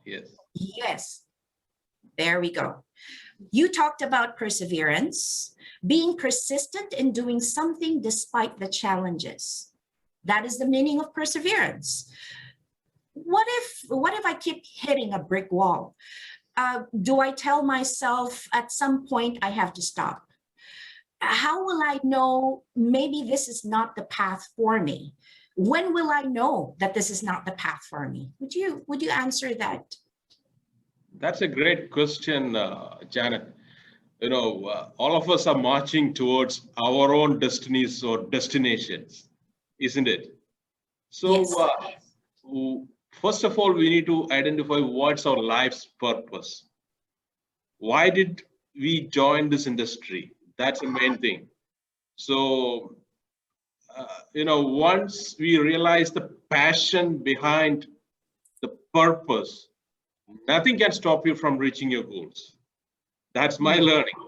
Yes. Yes. There we go. You talked about perseverance, being persistent in doing something despite the challenges. That is the meaning of perseverance. What if I keep hitting a brick wall? Do I tell myself at some point I have to stop? How will I know maybe this is not the path for me? When will I know that this is not the path for me? Would you answer that? That's a great question, Janet. You know, all of us are marching towards our own destinies or destinations, isn't it? So, Yes. first of all, we need to identify what's our life's purpose. Why did we join this industry? That's the main thing. So, you know, once we realize the passion behind the purpose, nothing can stop you from reaching your goals. That's my learning.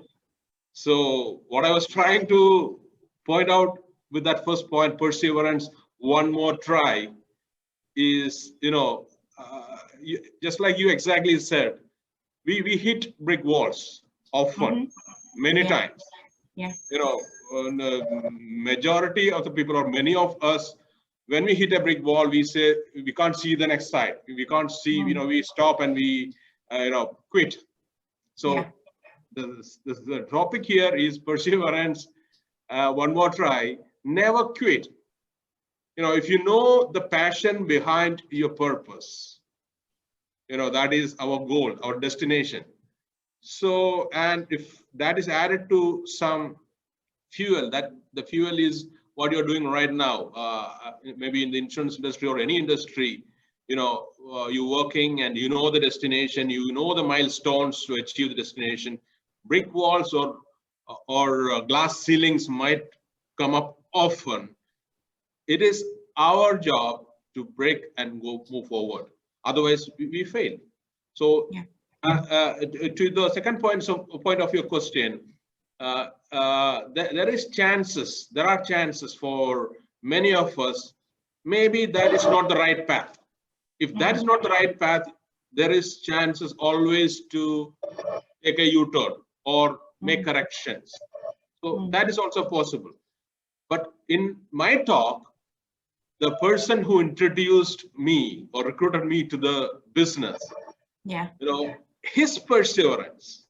So what I was trying to point out with that first point, perseverance, one more try, is, you know, just like you exactly said, we hit brick walls often, many times. Yeah. You know, the majority of the people, or many of us, when we hit a brick wall, we say we can't see the next side. We can't see. You know, we stop and we, you know, quit. So the topic here is perseverance. One more try. Never quit. You know, if you know the passion behind your purpose, you know, that is our goal, our destination. So, and if that is added to some fuel, that the fuel is what you're doing right now, maybe in the insurance industry or any industry, you know, you're working and you know the destination, you know the milestones to achieve the destination. Brick walls or glass ceilings might come up often. It is our job to break and move forward. Otherwise, we fail. So, to the second point of your question, there are chances for many of us. Maybe that is not the right path. If that is not the right path, there is chances always to take a U-turn or make corrections. So that is also possible. But in my talk, the person who introduced me or recruited me to the business, you know, his perseverance,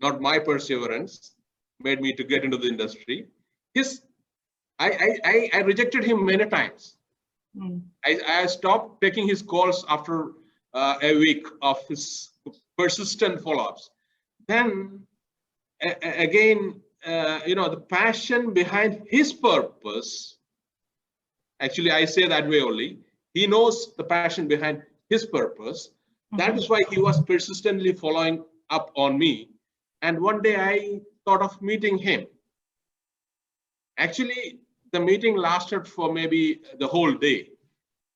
not my perseverance, made me to get into the industry. I rejected him many times. I stopped taking his calls after a week of his persistent follow-ups. Then again, you know, the passion behind his purpose, actually I say that way only, he knows the passion behind his purpose. That is why he was persistently following up on me. And one day I thought of meeting him. Actually, the meeting lasted for maybe the whole day.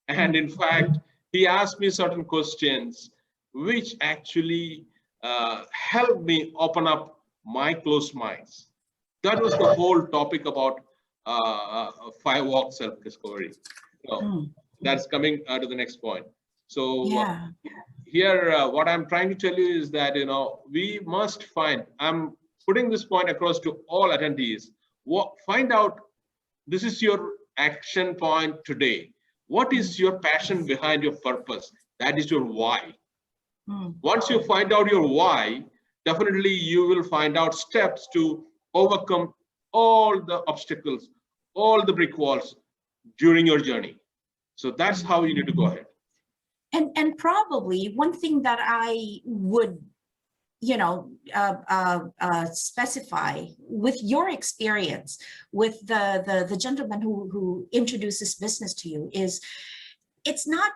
And in fact, he asked me certain questions, which actually helped me open up my closed minds. That was the whole topic about FIREWALK self-discovery. So that's coming to the next point. So here, what I'm trying to tell you is that, you know, we must find, I'm putting this point across to all attendees, find out, this is your action point today. What is your passion behind your purpose? That is your why. Once you find out your why, definitely you will find out steps to overcome all the obstacles, all the brick walls during your journey. So that's how you need to go ahead. And probably one thing that I would, you know, specify with your experience with the gentleman who introduced this business to you is, it's not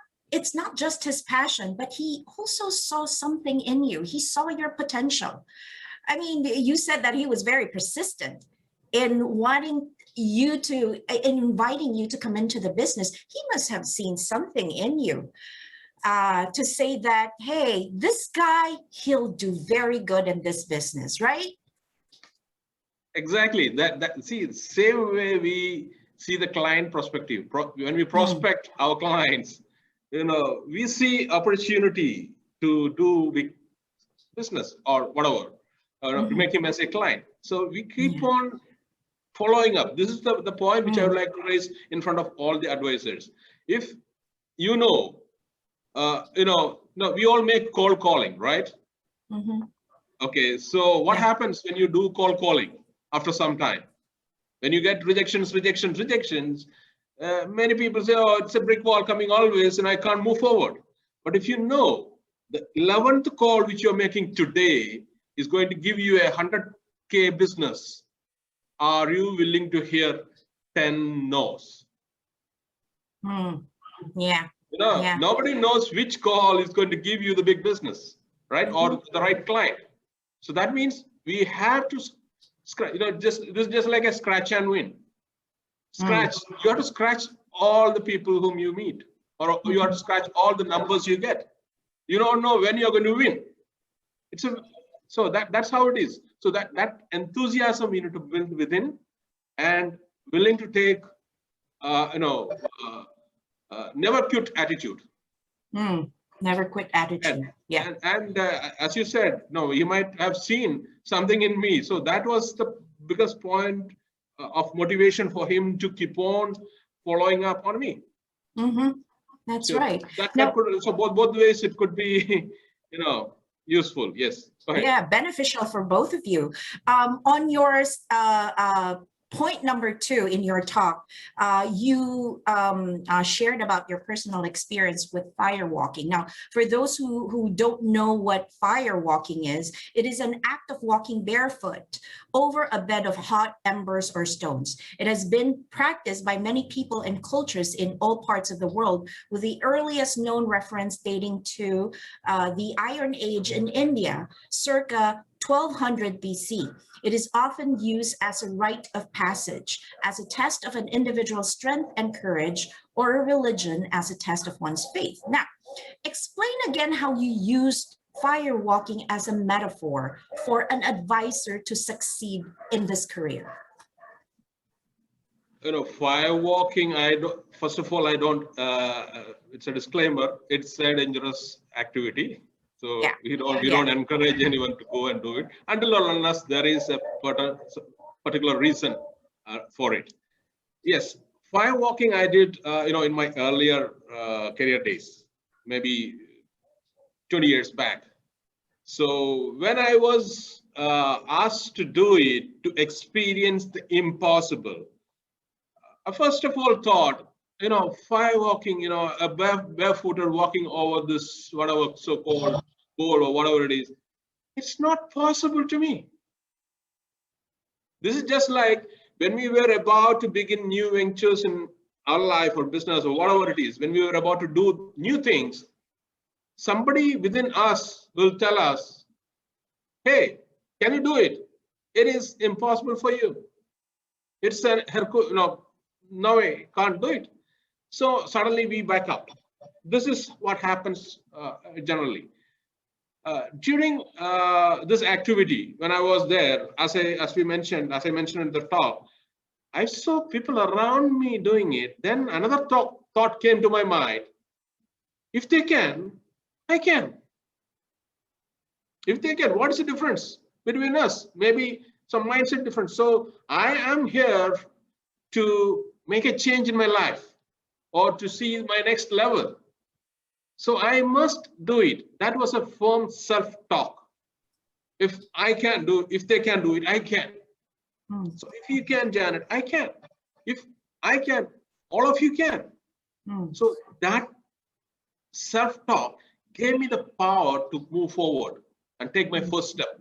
just his passion, but he also saw something in you. He saw your potential. I mean, you said that he was very persistent in wanting you to, in inviting you to come into the business. He must have seen something in you to say that, hey, this guy, he'll do very good in this business, right? Exactly. See, same way we see the client perspective. When we prospect our clients, you know, we see opportunity to do big business or whatever, to make him as a client. So we keep on following up. This is the point which I would like to raise in front of all the advisors. If you know, no, we all make cold calling, right? Okay, so what happens when you do cold calling after some time? When you get rejections, many people say, oh, it's a brick wall coming always and I can't move forward. But if you know the 11th call which you're making today is going to give you a 100K business, are you willing to hear 10 no's? Nobody knows which call is going to give you the big business, right? Or the right client. So that means we have to scratch, this is just like a scratch and win. Scratch, you have to scratch all the people whom you meet, or you have to scratch all the numbers you get. You don't know when you're going to win. So that's how it is. So that enthusiasm we need to build within, and willing to take, never quit attitude. Never quit attitude. And as you said, no, you might have seen something in me. So that was the biggest point of motivation for him to keep on following up on me. That's right. So both ways it could be, useful. Yes. Go ahead. Yeah, beneficial for both of you. On yours, point number 2 in your talk, you shared about your personal experience with firewalking. Now, for those who don't know what firewalking is, it is an act of walking barefoot over a bed of hot embers or stones. It has been practiced by many people and cultures in all parts of the world, with the earliest known reference dating to the Iron Age in India, circa 1200 BC. It is often used as a rite of passage, as a test of an individual's strength and courage, or a religion as a test of one's faith. Now, explain again how you used firewalking as a metaphor for an advisor to succeed in this career. Firewalking, first of all, I don't, it's a disclaimer, it's a dangerous activity. So we don't encourage anyone to go and do it until or unless there is a particular reason for it. Yes, firewalking I did, in my earlier career days, maybe 20 years back. So when I was asked to do it, to experience the impossible, I first of all thought, firewalking, a barefooter walking over this, whatever so-called goal or whatever it is, it's not possible to me. This is just like when we were about to begin new ventures in our life or business or whatever it is, when we were about to do new things, somebody within us will tell us, hey, can you do it? It is impossible for you. It's a no way, can't do it. So suddenly we back up. This is what happens generally. During this activity, when I was there, as I mentioned in the talk, I saw people around me doing it. Then another thought came to my mind. If they can, I can. If they can, what is the difference between us? Maybe some mindset difference. So I am here to make a change in my life or to see my next level. So I must do it. That was a firm self-talk. If I can do it, if they can do it, I can. So if you can, Janet, I can. If I can, all of you can. So that self-talk gave me the power to move forward and take my first step.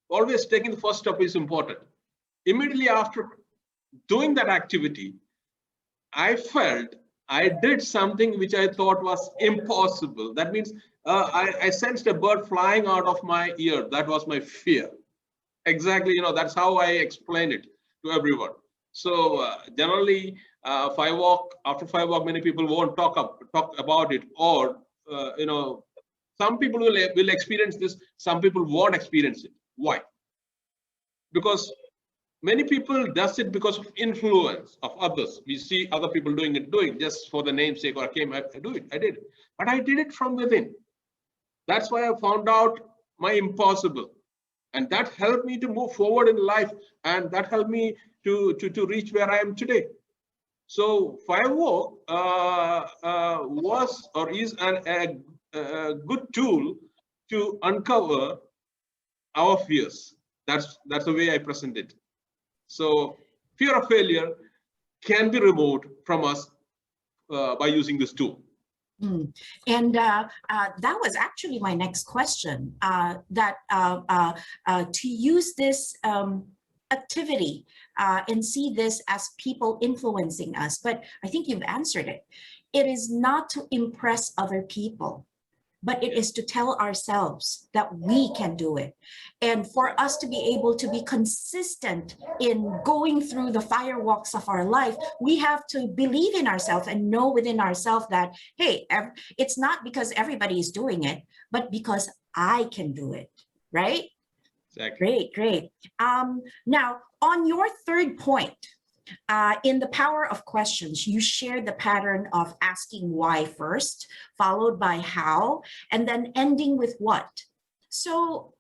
Always taking the first step is important. Immediately after doing that activity, I felt I did something which I thought was impossible. That means I sensed a bird flying out of my ear. That was my fear. Exactly, that's how I explain it to everyone. So generally, after firewalk, many people won't talk about it, or some people will experience this. Some people won't experience it. Why? Because many people does it because of influence of others. We see other people doing it just for the namesake, or I do it, I did it. But I did it from within. That's why I found out my impossible. And that helped me to move forward in life. And that helped me to reach where I am today. So FIREWALK was or is a good tool to uncover our fears. That's the way I present it. So fear of failure can be removed from us by using this tool. And that was actually my next question, to use this activity and see this as people influencing us. But I think you've answered it. It is not to impress other people, but it is to tell ourselves that we can do it. And for us to be able to be consistent in going through the firewalks of our life, we have to believe in ourselves and know within ourselves that, hey, it's not because everybody is doing it, but because I can do it, right? Exactly. Great. Now, on your third point, in the power of questions, you shared the pattern of asking why first, followed by how, and then ending with what. So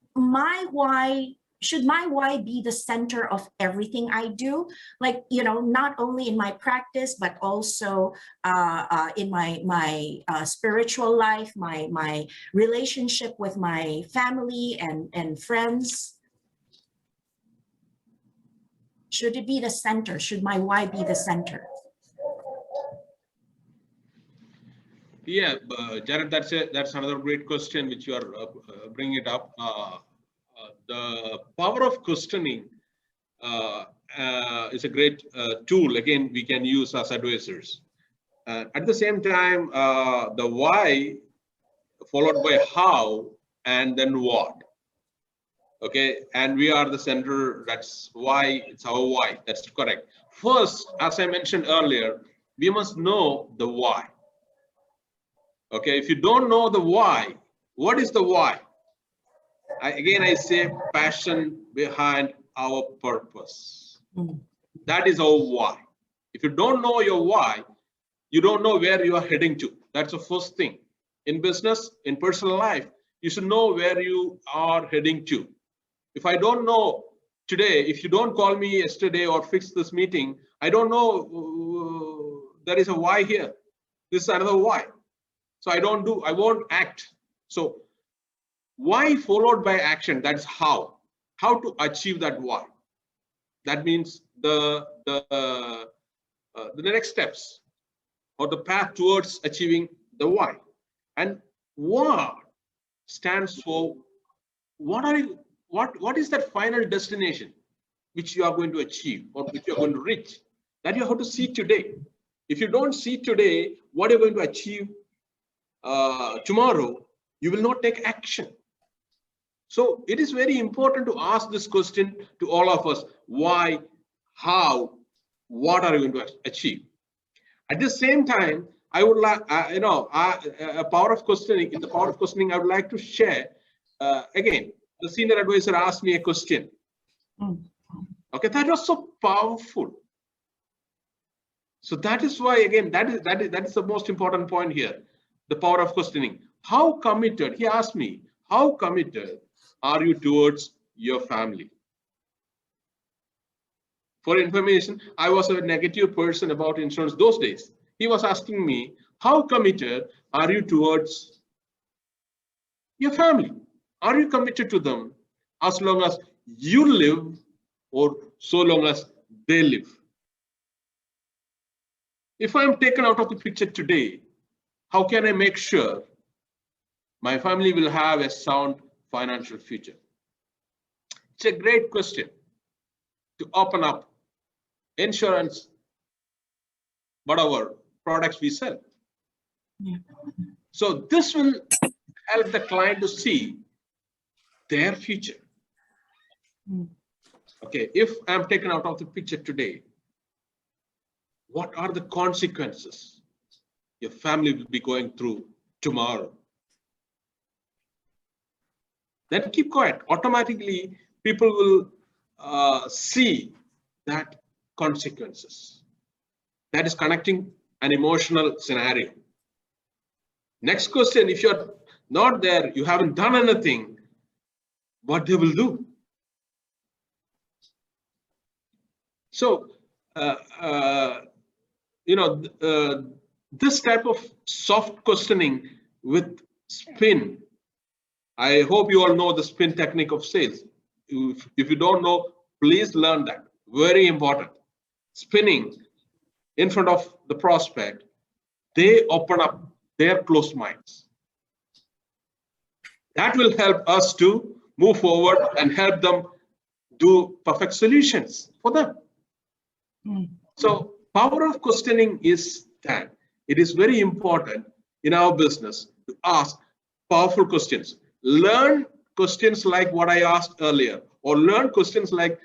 should my why be the center of everything I do? Like, not only in my practice, but also in my spiritual life, my relationship with my family and friends. Should it be the center? Should my why be the center? Yeah, Gerald, that's another great question which you are bringing it up. The power of questioning is a great tool. Again, we can use as advisors. At the same time, the why followed by how and then what. Okay, and we are the center. That's why. It's our why. That's correct. First, as I mentioned earlier, we must know the why. Okay, if you don't know the why, what is the why? I say passion behind our purpose. That is our why. If you don't know your why, you don't know where you are heading to. That's the first thing. In business, in personal life, you should know where you are heading to. If I don't know today, if you don't call me yesterday or fix this meeting, I don't know there is a why here. This is another why. So I won't act. So why followed by action, that's how to achieve that why. That means the next steps or the path towards achieving the why. And what stands for what is that final destination which you are going to achieve or which you are going to reach? That you have to see today. If you don't see today what you're going to achieve tomorrow, you will not take action. So it is very important to ask this question to all of us: why, how, what are you going to achieve? At the same time, I would like, a power of questioning. In the power of questioning, I would like to share again. The senior advisor asked me a question. Okay, that was so powerful. So that is why, again, that is the most important point here. The power of questioning. How committed? He asked me, how committed are you towards your family? For information, I was a negative person about insurance those days. He was asking me, how committed are you towards your family? Are you committed to them as long as you live or so long as they live? If I'm taken out of the picture today, how can I make sure my family will have a sound financial future? It's a great question to open up insurance, whatever products we sell. Yeah. So this will help the client to see their future. Okay, if I'm taken out of the picture today, what are the consequences your family will be going through tomorrow? Then keep quiet. Automatically, people will see that consequences. That is connecting an emotional scenario. Next question, if you're not there, you haven't done anything, what they will do. So, this type of soft questioning with spin, I hope you all know the spin technique of sales. If you don't know, please learn that. Very important. Spinning in front of the prospect, they open up their closed minds. That will help us to move forward and help them do perfect solutions for them. So power of questioning is that it is very important in our business to ask powerful questions. Learn questions like what I asked earlier, or learn questions like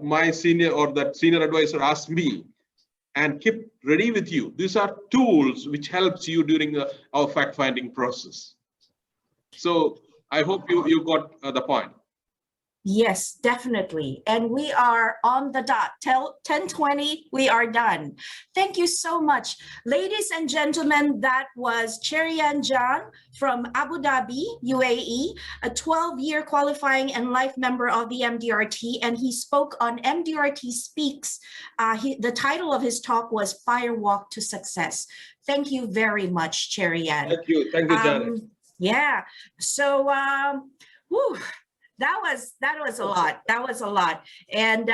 my senior or that senior advisor asked me, and keep ready with you. These are tools which helps you during our fact-finding process. So I hope you got the point. Yes, definitely. And we are on the dot. 10:20, we are done. Thank you so much. Ladies and gentlemen, that was Cherian John from Abu Dhabi, UAE, a 12-year qualifying and life member of the MDRT, and he spoke on MDRT Speaks. The title of his talk was FIREWALK to Success. Thank you very much, Cherian. Thank you, Janet. Yeah, so that was a lot. That was a lot. And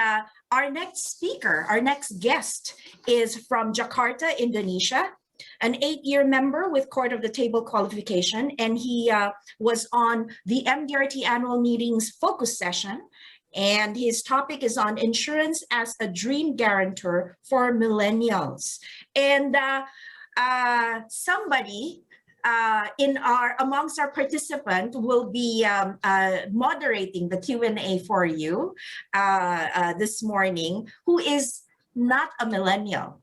our next speaker, our next guest is from Jakarta, Indonesia, an 8-year member with Court of the Table qualification. And he was on the MDRT annual meetings focus session. And his topic is on insurance as a dream guarantor for millennials. And somebody amongst our participants will be moderating the Q&A for you this morning, who is not a millennial.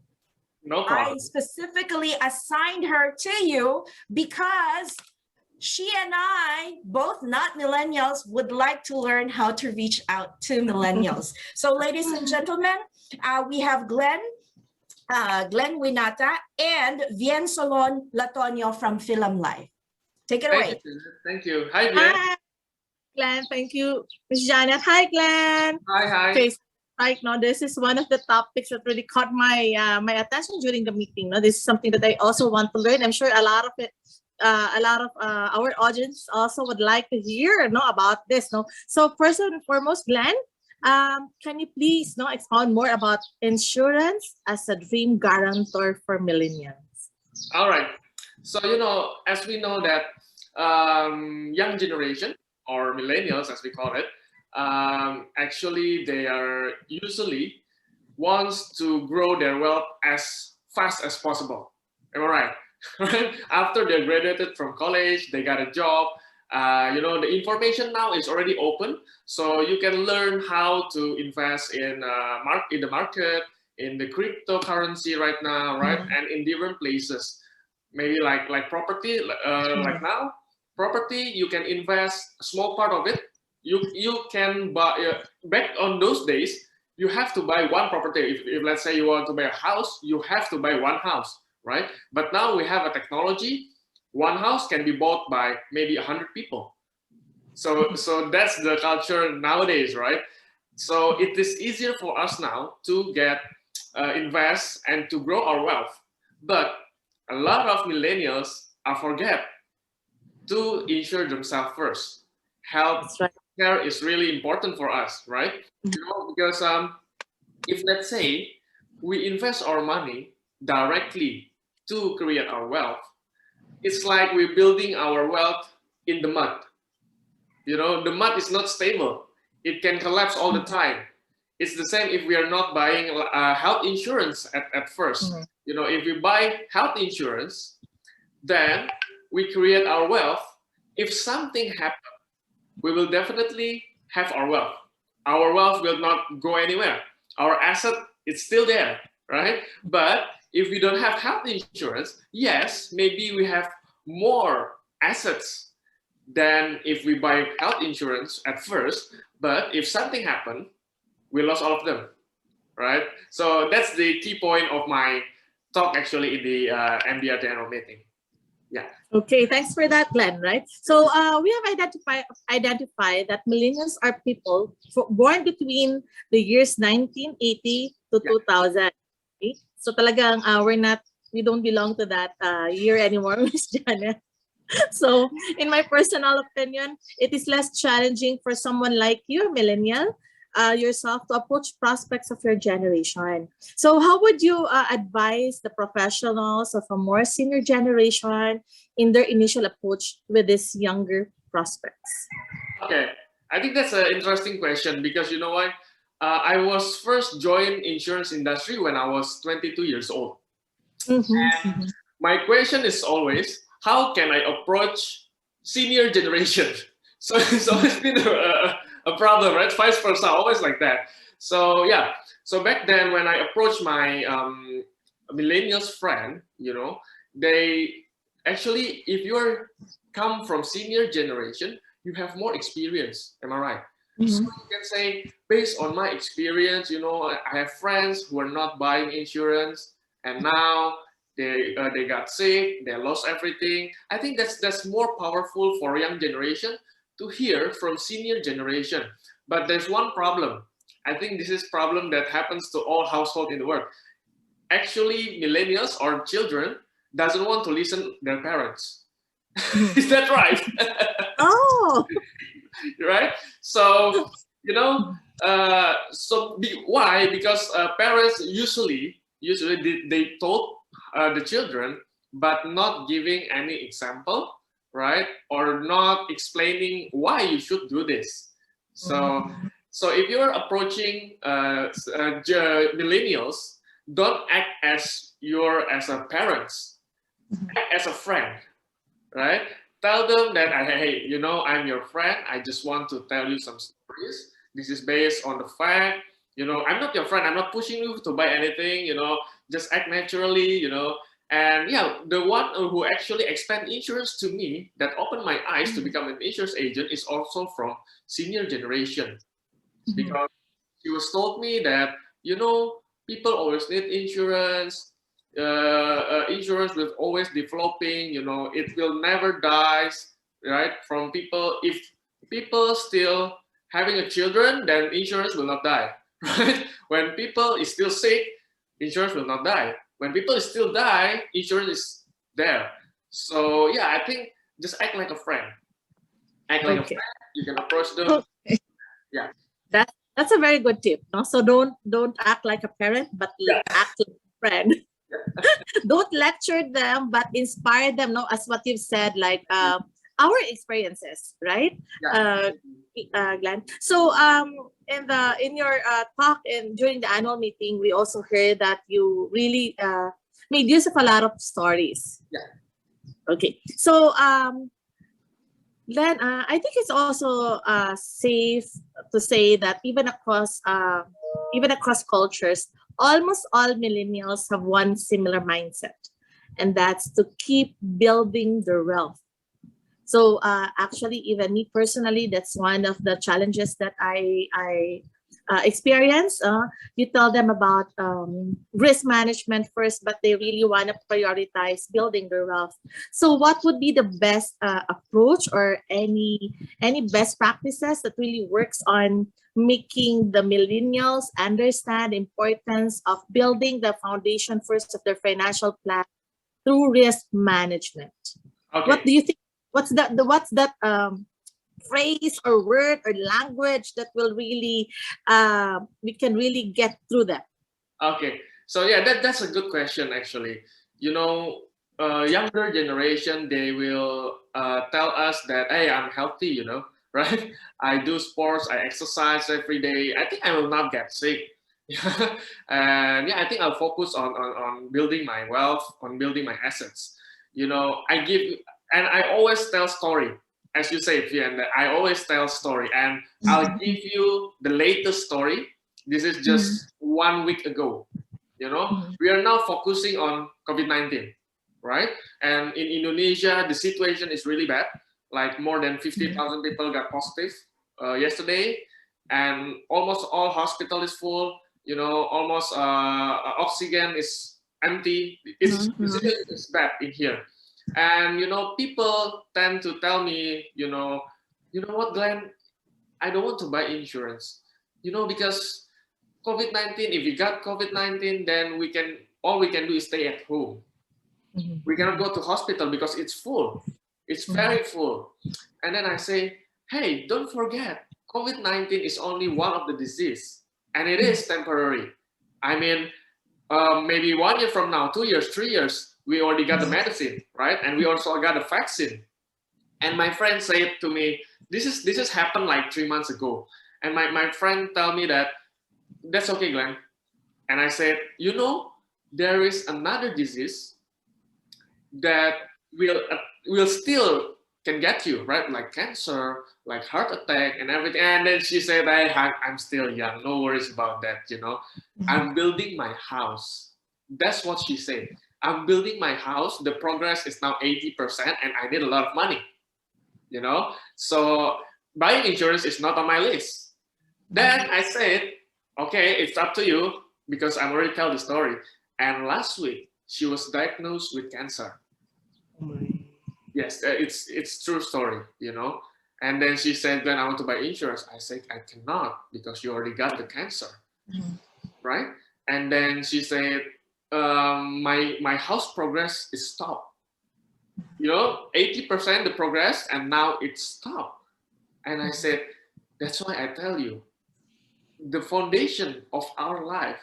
No problem. I specifically assigned her to you because she and I, both not millennials, would like to learn how to reach out to millennials. So ladies and gentlemen, we have Glen Winata and Vien Solon Latonio from Philam Live. Take it away. Thank you. Hi, Glen. Hi, Glen. Thank you, Ms. Janet. Hi, Glen. Hi. Okay, so right now, this is one of the topics that really caught my my attention during the meeting. No? This is something that I also want to learn. I'm sure a lot of our audience also would like to hear about this. No? So first and foremost, Glen, can you please expound more about insurance as a dream guarantor for millennials? All right. So, as we know that young generation or millennials, as we call it, actually they are usually wants to grow their wealth as fast as possible. Am I right? After they graduated from college, they got a job. The information now is already open, so you can learn how to invest in the market, in the cryptocurrency right now, right? And in different places, maybe like property, like now, property, you can invest a small part of it. You can buy, back on those days, you have to buy one property. If let's say you want to buy a house, you have to buy one house, right? But now we have a technology. One house can be bought by maybe 100 people. So that's the culture nowadays, right? So it is easier for us now to invest and to grow our wealth. But a lot of millennials forget to insure themselves first. Health care is really important for us, right? Because if let's say we invest our money directly to create our wealth, it's like we're building our wealth in the mud. The mud is not stable. It can collapse all the time. It's the same if we are not buying health insurance at first. If we buy health insurance, then we create our wealth. If something happens, we will definitely have our wealth. Our wealth will not go anywhere. Our asset is still there, right? But if we don't have health insurance, yes, maybe we have more assets than if we buy health insurance at first. But if something happened, we lost all of them, right? So that's the key point of my talk actually in the MDRT annual meeting. Yeah. Okay, thanks for that, Glenn. Right. So we have identified that millennials are people born between the years 1980 to 2000. Okay? So talagang we don't belong to that year anymore, Miss Janet. So in my personal opinion, it is less challenging for someone like you, a millennial, yourself, to approach prospects of your generation. So how would you advise the professionals of a more senior generation in their initial approach with these younger prospects? Okay, I think that's an interesting question because you know what? I was first joined insurance industry when I was 22 years old. And my question is always, how can I approach senior generation? So it's always been a problem, right? Vice versa, always like that. So yeah, so back then when I approached my millennials friend, you know, they actually, if you're come from senior generation, you have more experience. Am I right? So you can say, based on my experience, you know, I have friends who are not buying insurance, and now they got sick, they lost everything. I think that's more powerful for young generation to hear from senior generation. But there's one problem. I think this is problem that happens to all households in the world. Actually, millennials or children doesn't want to listen their parents. Is that right? Oh, right? So, you know, why? Because parents usually they told the children, but not giving any example, right? Or not explaining why you should do this. So, so if you're approaching millennials, don't act as a parents, act as a friend, right? Tell them that, hey, you know, I'm your friend. I just want to tell you some stories. This is based on the fact, you know, I'm not your friend. I'm not pushing you to buy anything, you know, just act naturally, you know. And yeah, the one who actually explained insurance to me, that opened my eyes to become an insurance agent, is also from senior generation. Because she was told me that, you know, people always need insurance. Insurance will always developing, you know, it will never die, right? From people, if people still having a children, then insurance will not die, right? When people is still sick, insurance will not die. When people still die, insurance is there. So yeah, I think just act like a friend. Act like a friend. You can approach them. Yeah. That's a very good tip. No? So don't act like a parent, but act like a friend. Don't lecture them, but inspire them. No, as what you've said, like our experiences, right, Glenn? So in your talk and during the annual meeting, we also heard that you really made use of a lot of stories. Yeah. Okay. So Glenn, I think it's also safe to say that even across cultures, almost all millennials have one similar mindset, and that's to keep building their wealth. So actually, even me personally, that's one of the challenges that I experience. You tell them about risk management first, but they really want to prioritize building their wealth. So what would be the best approach, or any best practices that really works on making the millennials understand the importance of building the foundation first of their financial plan through risk management? Okay. What do you think? What's that phrase or word or language that will really we can really get through that? Okay, so yeah, that's a good question actually. You know, younger generation, they will tell us that, hey, I'm healthy, you know, right? I do sports, I exercise every day. I think I will not get sick. And yeah, I think I'll focus on building my wealth, on building my assets. You know, I always tell story. As you say, Fian, I always tell story, and I'll give you the latest story. This is just 1 week ago. You know, we are now focusing on COVID-19, right? And in Indonesia, the situation is really bad. Like more than 50,000 people got positive yesterday, and almost all hospital is full. You know, almost oxygen is empty. It's bad in here. And people tend to tell me, what, Glenn, I don't want to buy insurance, because COVID-19, if we got COVID-19, then all we can do is stay at home. We cannot go to hospital because it's full. It's very full. And then I say, hey, don't forget, COVID-19 is only one of the disease, and it is temporary. I mean, maybe 1 year from now, 2 years, 3 years, we already got the medicine, right? And we also got a vaccine. And my friend said to me, this has happened like 3 months ago. And my friend tell me that, that's okay, Glenn. And I said, there is another disease that will still can get you, right? Like cancer, like heart attack and everything. And then she said, I'm still young, no worries about that, I'm building my house. That's what she said. I'm building my house. The progress is now 80% and I need a lot of money, So buying insurance is not on my list. Then I said, okay, it's up to you, because I'm already telling the story. And last week, she was diagnosed with cancer. Yes, it's true story, And then she said, "Then I want to buy insurance." I said, "I cannot, because you already got the cancer, right?" And then she said, "My house progress is stopped. 80% the progress, and now it's stopped." And I said, "That's why I tell you, the foundation of our life,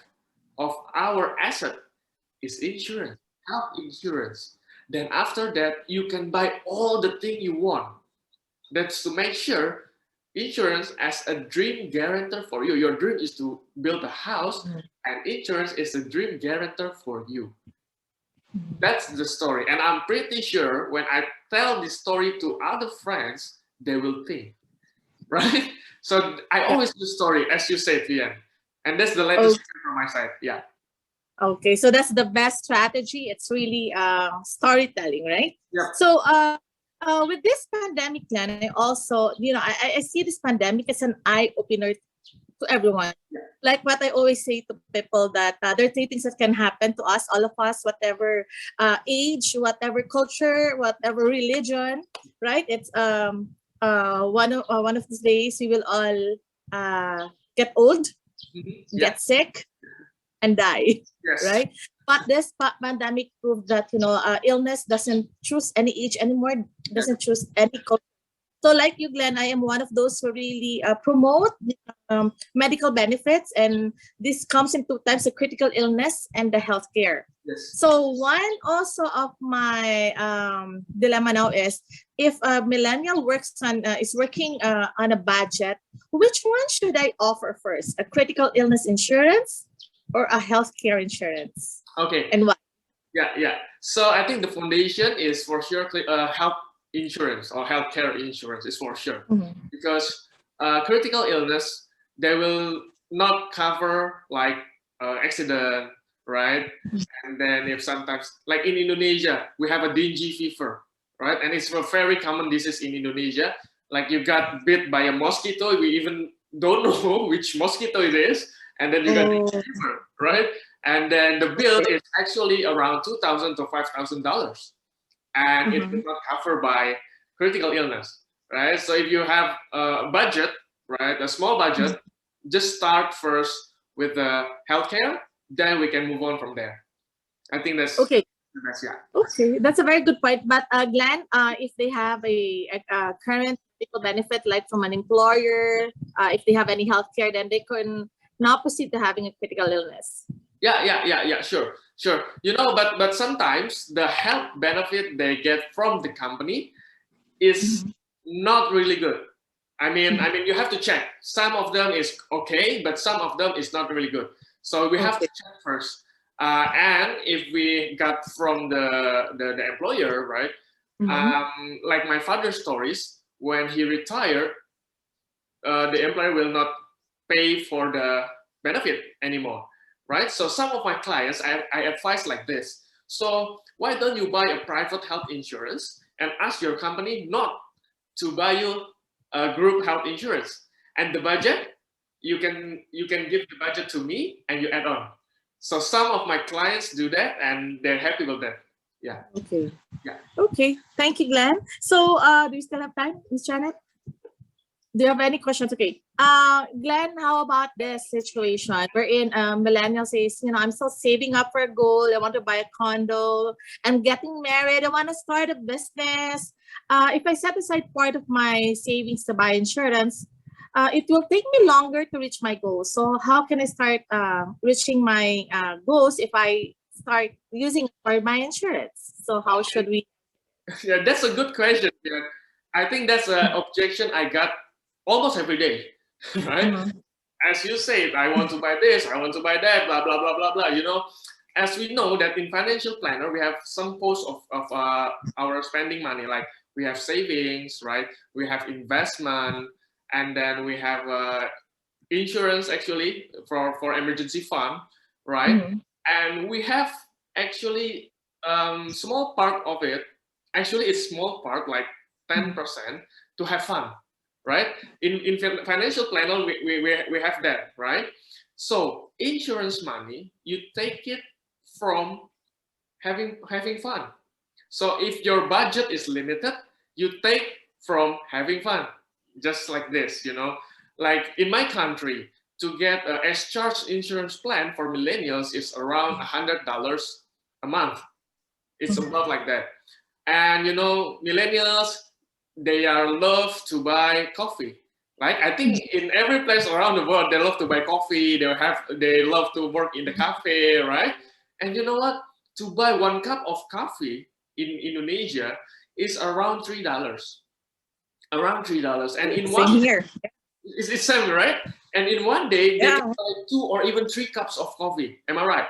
of our asset, is insurance, health insurance. Then after that, you can buy all the thing you want. That's to make sure insurance as a dream guarantor for you. Your dream is to build a house, and insurance is a dream guarantor for you." That's the story. And I'm pretty sure when I tell this story to other friends, they will think, right? So I always do story, as you said, Vian. And that's the latest from my side. Yeah. Okay, so that's the best strategy. It's really storytelling, right? Yeah. So with this pandemic, Glenn, I also, I see this pandemic as an eye opener to everyone. Yeah. Like what I always say to people, that there are 3 things that can happen to us, all of us, whatever age, whatever culture, whatever religion, right? It's one of these days we will all get old, get sick, and die. Yes. Right? But this pandemic proved that illness doesn't choose any age anymore, doesn't choose any culture. So like you, Glenn, I am one of those who really promote medical benefits, and this comes in 2 types: of critical illness and the healthcare. Yes. So one also of my dilemma now is, if a millennial is working on a budget, which one should I offer first? A critical illness insurance or a healthcare insurance? Okay. And why? Yeah. So I think the foundation is for sure health insurance or healthcare insurance is for sure, because critical illness, they will not cover like accident, right? And then if sometimes, like in Indonesia, we have a dengue fever, right? And it's a very common disease in Indonesia. Like you got bit by a mosquito, we even don't know which mosquito it is, and then you got dengue fever, right? And then the bill is actually around $2,000 to $5,000, and it is not covered by critical illness, right? So if you have a budget, right, a small budget, just start first with the healthcare, then we can move on from there. I think that's okay. Yeah. Okay, that's a very good point. But Glenn, if they have a current medical benefit, like from an employer, if they have any healthcare, then they can now proceed to having a critical illness. Yeah, sure. But sometimes the health benefit they get from the company is not really good. I mean, you have to check. Some of them is okay, but some of them is not really good. So we have to check first. And if we got from the employer, right? Like my father's stories, when he retired, the employer will not pay for the benefit anymore, right? So some of my clients, I advise like this. So why don't you buy a private health insurance and ask your company not to buy you a group health insurance, and the budget, you can give the budget to me and you add on. So some of my clients do that and they're happy with that. Yeah. Okay. Yeah. Okay. Thank you, Glenn. So, do you still have time, Ms. Janet? Do you have any questions? Okay. Glenn, how about this situation wherein millennial says, I'm still saving up for a goal. I want to buy a condo. I'm getting married. I want to start a business. If I set aside part of my savings to buy insurance, it will take me longer to reach my goals. So how can I start reaching my goals if I start using it for my insurance? So how should we? Yeah, that's a good question. Yeah. I think that's an objection I got almost every day, right? As you said, I want to buy this, I want to buy that, blah, blah, blah, blah, blah. As we know that in financial planner, we have some posts of our spending money, like we have savings, right? We have investment, and then we have insurance actually for emergency fund, right? And we have actually small part of it, actually it's small part, like 10% to have fun, right? In financial planner, we have that, right? So insurance money, you take it from having fun. So if your budget is limited, you take from having fun, just like this, Like in my country, to get a S-Charge insurance plan for millennials is around $100 a month. It's about like that. And millennials, they love to buy coffee. Like I think in every place around the world, they love to buy coffee. They love to work in the cafe, right? And you know what? To buy 1 cup of coffee in Indonesia is around $3. Around $3. And in Same here. It's same, right? And in one day, they Yeah. can buy 2 or even 3 cups of coffee. Am I right?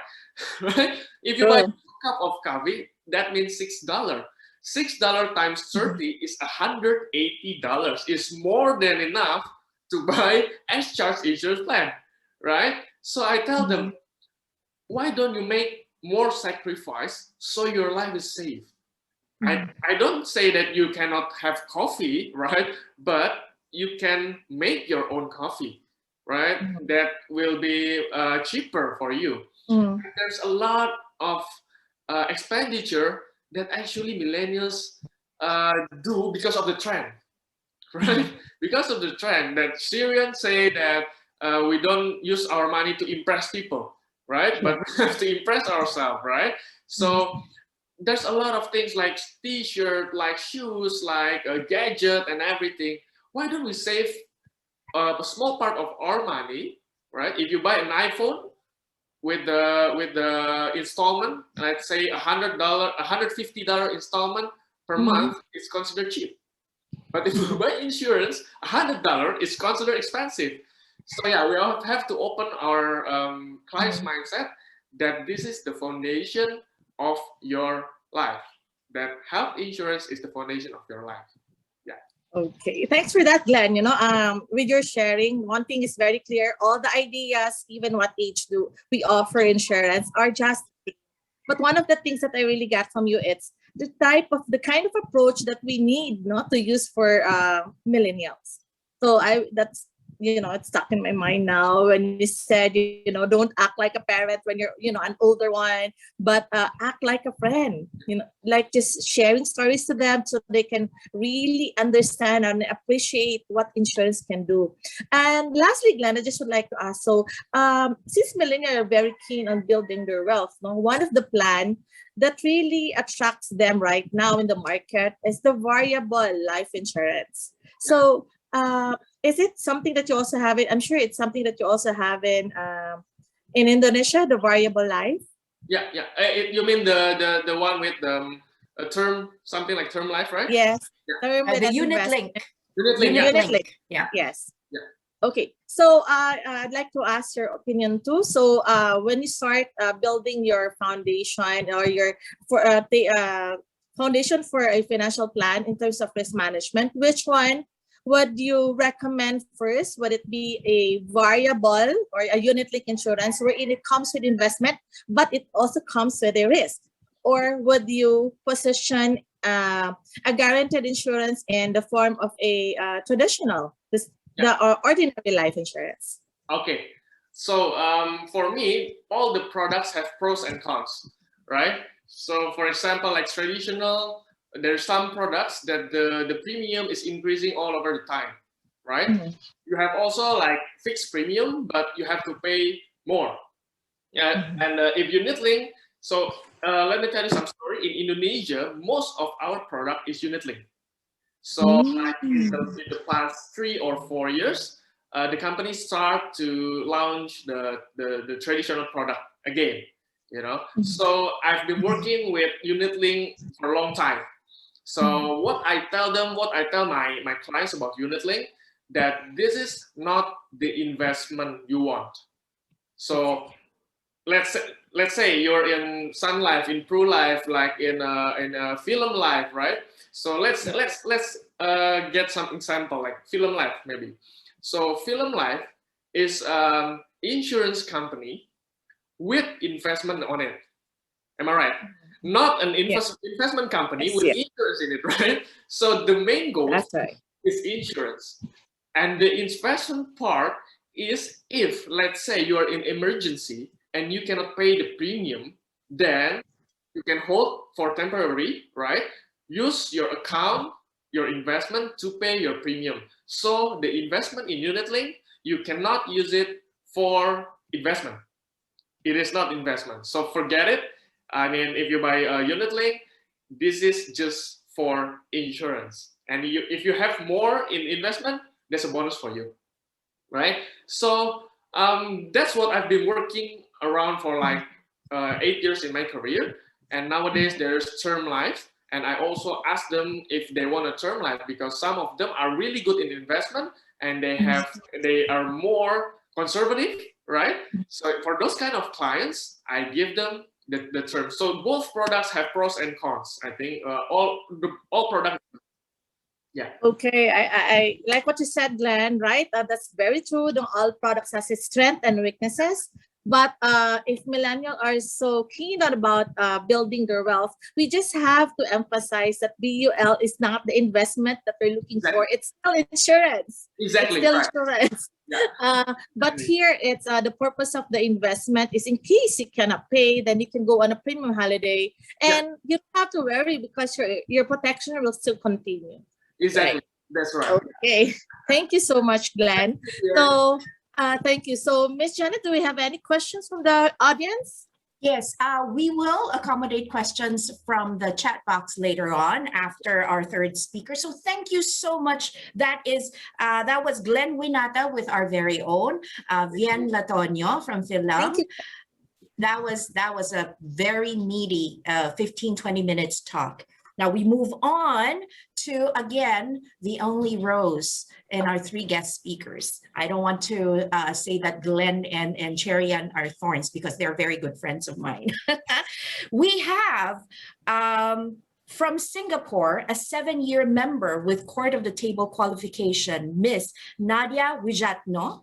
Right? If you buy 2 cup of coffee, that means $6. $6 times 30 is $180. It's more than enough to buy S-Charge insurance plan, right? So I tell them, why don't you make more sacrifice so your life is safe? I don't say that you cannot have coffee, right? But you can make your own coffee, right? That will be cheaper for you. There's a lot of expenditure that actually millennials do because of the trend, right? Because of the trend that Cherian say that we don't use our money to impress people, right? But we have to impress ourselves, right? So there's a lot of things like t-shirt, like shoes, like a gadget and everything. Why don't we save a small part of our money, right? If you buy an iPhone with the installment, let's say $150 installment per month, it's considered cheap. But if you buy insurance, $100 is considered expensive. So yeah, we all have to open our client's mindset that this is the foundation of your life. That health insurance is the foundation of your life. Yeah. Okay, thanks for that, Glenn. With your sharing, one thing is very clear: all the ideas, even what age do we offer insurance, are just. But one of the things that I really got from you, it's the kind of approach that we need not to use for millennials. So that's it's stuck in my mind now when you said don't act like a parent when you're an older one, but act like a friend, like just sharing stories to them so they can really understand and appreciate what insurance can do. And lastly, Glenn, I just would like to ask, so since millennials are very keen on building their wealth, one of the plan that really attracts them right now in the market is the variable life insurance. So is it something that you also have I'm sure it's something that you also have in Indonesia, the variable life? Yeah. You mean the one with a term, something like term life, right? Yes. Yeah. The unit link. Unit link. Yeah. Yes. Yeah. Okay. So I'd like to ask your opinion too. So when you start building your foundation or your foundation for a financial plan in terms of risk management, which one would you recommend first? Would it be a variable or a unit link insurance wherein it comes with investment, but it also comes with a risk? Or would you position a guaranteed insurance in the form of a traditional, the ordinary life insurance? Okay. So for me, all the products have pros and cons, right? So for example, like traditional, there's some products that the premium is increasing all over the time, right? You have also like fixed premium, but you have to pay more. Yeah, and if unit link, so let me tell you some story. In Indonesia, most of our product is unit link. So like in the past 3 or 4 years, the company start to launch the traditional product again. You know, so I've been working with unit link for a long time. So what I tell them, what I tell my clients about unit link, that this is not the investment you want. So let's say you're in Sun Life, in Pru Life, like in a Philam Life, right? So let's get some example like Philam Life maybe. So Philam Life is insurance company with investment on it. Am I right? Not an investment company with insurance in it, right? So the main goal is insurance. And the investment part is if, let's say, you are in emergency and you cannot pay the premium, then you can hold for temporary, right? Use your account, your investment to pay your premium. So the investment in unit link, you cannot use it for investment. It is not investment. So forget it. I mean, if you buy a unit link, this is just for insurance. And if you have more in investment, there's a bonus for you, right? So that's what I've been working around for like 8 years in my career. And nowadays there's term life. And I also ask them if they want a term life, because some of them are really good in investment and they are more conservative, right? So for those kind of clients, I give them the term. So both products have pros and cons. I think all products. Yeah. Okay, I like what you said, Glenn, right? That's very true. All products has its strengths and weaknesses. But if millennials are so keen on about building their wealth, we just have to emphasize that BUL is not the investment that they're looking for. It's still insurance. Exactly. It's still insurance. Yeah. But here, it's the purpose of the investment is in case you cannot pay, then you can go on a premium holiday, and you don't have to worry because your protection will still continue. Exactly. Right. That's right. Okay. Thank you so much, Glenn. So thank you. So Miss Janet, do we have any questions from the audience? Yes, we will accommodate questions from the chat box later on after our third speaker. So thank you so much. That was Glen Winata with our very own Vien Latonio from Philam. That was a very meaty 15-20 minutes talk. Now we move on to, again, the only rose in our 3 guest speakers. I don't want to say that Glen and Cherian are thorns because they're very good friends of mine. We have from Singapore, a 7-year member with Court of the Table qualification, Miss Nadia Wijatno,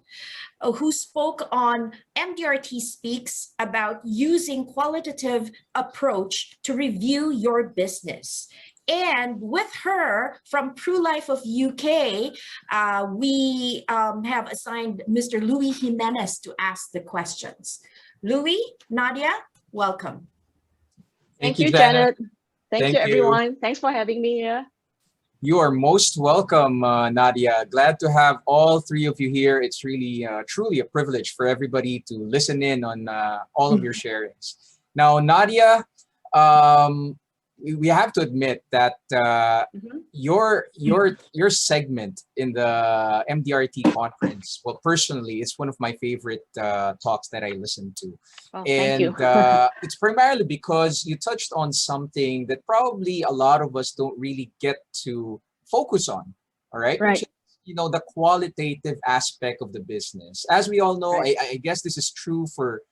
who spoke on MDRT Speaks about using qualitative approach to review your business. And with her from Pru Life of UK, we have assigned Mr. Louis Gimenez to ask the questions. Louis, Nadia, welcome. Thank you, Janet. Thank you, everyone. Thanks for having me here. You are most welcome, Nadia. Glad to have all 3 of you here. It's really, truly a privilege for everybody to listen in on all of your sharings. Now, Nadia, we have to admit that your segment in the MDRT conference, well, personally, it's one of my favorite talks that I listen to. Oh, and thank you. It's primarily because you touched on something that probably a lot of us don't really get to focus on, all right? Right. Which is, the qualitative aspect of the business. As we all know, Right. I guess this is true for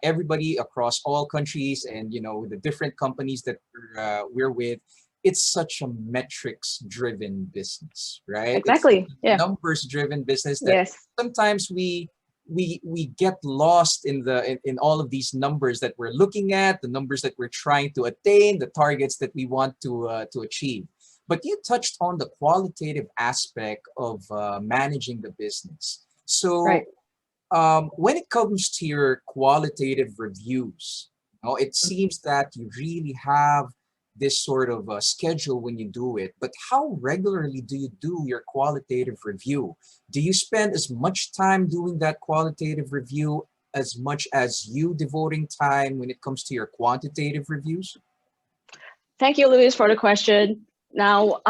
everybody across all countries and the different companies that we're with. It's such a metrics driven business, right? Exactly. It's numbers driven business that sometimes we get lost in all of these numbers that we're looking at, the numbers that we're trying to attain, the targets that we want to achieve. But you touched on the qualitative aspect of managing the business. So when it comes to your qualitative reviews, know, it seems that you really have this sort of schedule when you do it, but how regularly do you do your qualitative review? Do you spend as much time doing that qualitative review as much as you devoting time when it comes to your quantitative reviews? Thank you, Luis, for the question. Now,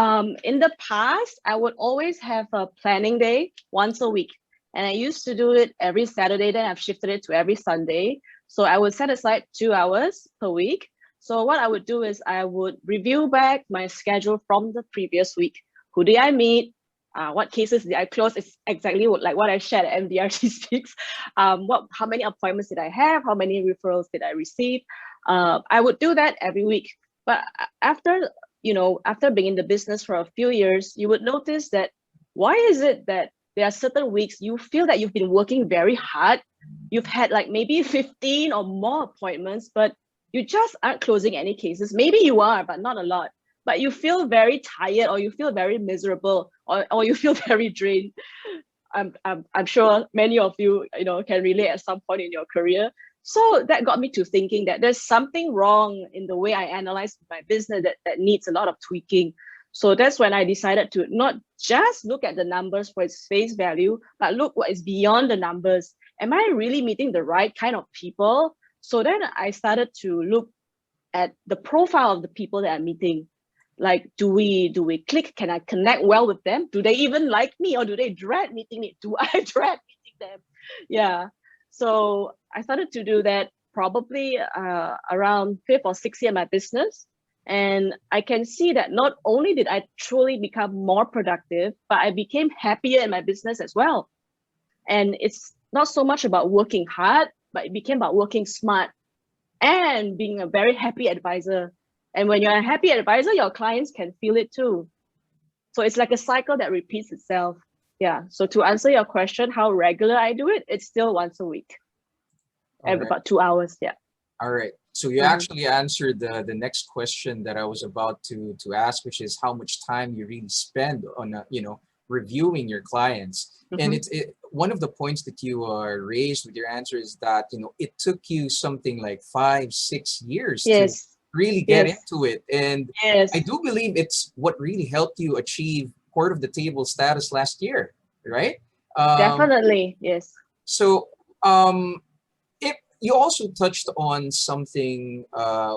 in the past, I would always have a planning day once a week. And I used to do it every Saturday, then I've shifted it to every Sunday. So I would set aside 2 hours per week. So what I would do is I would review back my schedule from the previous week. Who did I meet? What cases did I close? It's exactly like what I shared at MDRT Speaks. How many appointments did I have? How many referrals did I receive? I would do that every week. But after being in the business for a few years, you would notice that why is it that there are certain weeks you feel that you've been working very hard. You've had like maybe 15 or more appointments, but you just aren't closing any cases. Maybe you are, but not a lot. But you feel very tired, or you feel very miserable, or you feel very drained. I'm sure many of you, can relate at some point in your career. So that got me to thinking that there's something wrong in the way I analyze my business that needs a lot of tweaking. So that's when I decided to not just look at the numbers for its face value, but look what is beyond the numbers. Am I really meeting the right kind of people? So then I started to look at the profile of the people that I'm meeting. Like, do we click? Can I connect well with them? Do they even like me, or do they dread meeting me? Do I dread meeting them? Yeah. So I started to do that probably around 5th or 6th year in my business. And I can see that not only did I truly become more productive, but I became happier in my business as well. And it's not so much about working hard, but it became about working smart and being a very happy advisor. And when you're a happy advisor, your clients can feel it too. So it's like a cycle that repeats itself. Yeah. So to answer your question, how regular I do it, it's still once a week. About 2 hours. Yeah. All right. So you actually answered the next question that I was about to ask, which is how much time you really spend on, reviewing your clients. And it's one of the points that you raised with your answer is that, it took you something like 5-6 years to really get into it. And I do believe it's what really helped you achieve court of the table status last year, right? Definitely, yes. So you also touched on something